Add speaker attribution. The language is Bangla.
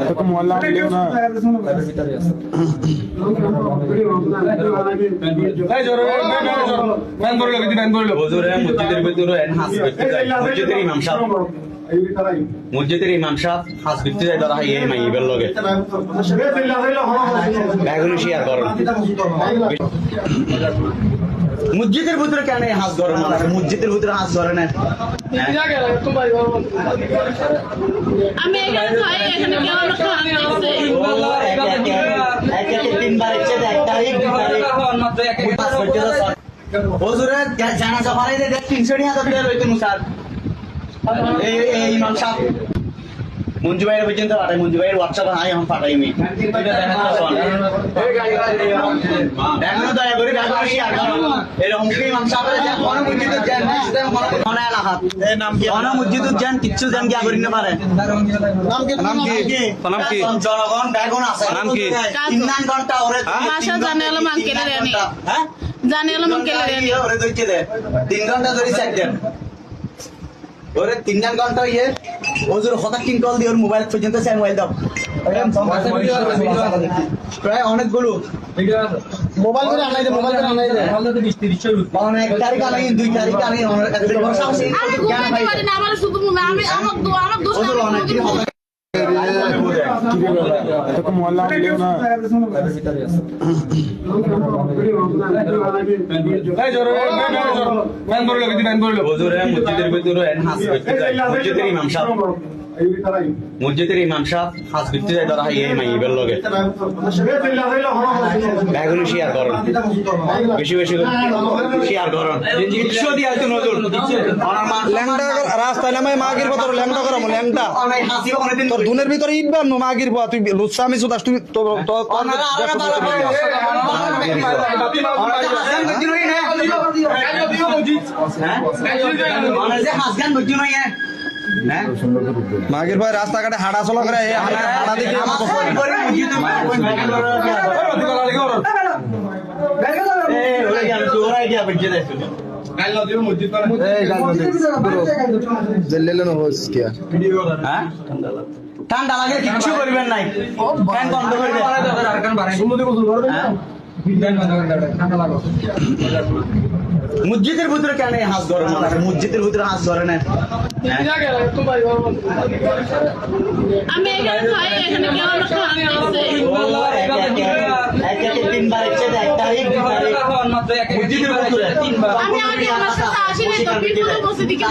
Speaker 1: এত মোল্লা দিও না এই জোরে ম্যান বললো কি ম্যান বললো হুজুরে মসজিদের ভিতরে হাস করতে যায় মসজিদের ইমাম সাহেব হাস করতে যায় ধরা এই মাইবের লগে এগুলো শেয়ার করুন মসজিদের ভিতরে কেন হাস ধরে না মসজিদের ভিতরে হাস ধরে না
Speaker 2: আমি এখানে খাই এখানে কেউ না খাই
Speaker 3: তিনবার ইচ্ছে এক তারিখ হুজুরে জানাজা পড়াই দে 300,000 টাকা লইতে মুসার এই ইমাম সাহেব মঞ্জু ভাইয়ের পর্যন্ত পাঠাই মঞ্জু ভাইয়ের হোয়াটসঅ্যাপ হাই এখন পাঠাই আমি দেখো দয়া করে দেখো এরকম কি ইমাম সাহেবের মসজিদুজ্জান কিচ্ছু দেন কি আগরিন পারে নাম কি জনগণ বেগুন আছে নাম কি 3 ঘন্টা ওরে
Speaker 2: মাশা জানে আলো মাঙ্কেলে রেনি
Speaker 3: হ্যাঁ
Speaker 2: জানে আলো মাঙ্কেলে রেনি
Speaker 3: ওরে দইতে দে 3 ঘন্টা ধরে চেক দেন ওরে 3 ঘন্টা ইয়ে ওজোর হঠাৎ কিং কল দিয়ে ওর মোবাইল পর্যন্ত চাই মোবাইল দাও প্রায় অনেকগুলো মোবাইল করে আনাই দে অনেক তারিখ আনাই 2 তারিখ আনাই
Speaker 2: আমার শুধু আমি আমার দোষ
Speaker 1: এত মোল্লা দিও না এই জোরে ম্যান বললো কি ম্যান বললো হুজুরে মসজিদের ভিতরে হাস করতে যায় মসজিদের ইমাম সাহেব হাস করতে যায় ধরা এই মাইবের লগে এগুলো শেয়ার করুন বেশি শেয়ার করুন ইচ্ছো দিয়া তো নজর ল্যাংটা রাস্তায় নামে মাগির কথা ল্যাংটা করামু ল্যাংটা তোর দুনের ভিতরে ইট বানু মাগির বা তুই লুচ্ছা আমি সুদাস তুই তো মাগির ভাই রাস্তাঘাটে হাঁটা চলা করে হাঁটা দেখে
Speaker 3: ঠান্ডা লাগে কিচ্ছু করবেন নাই ফ্যান বন্ধ করে মসজিদের ভিতরে কেন হাত ধরে না মসজিদের ভিতরে হাত ধরে না
Speaker 2: আমি এখানে খাই এখানে কেউ না খাই
Speaker 3: 3বার ইচ্ছে এক তারিখ মসজিদের ভিতরে 3বার
Speaker 2: আমি আগে আমার সাথে আসিনি তো বিপুল বসে দিকে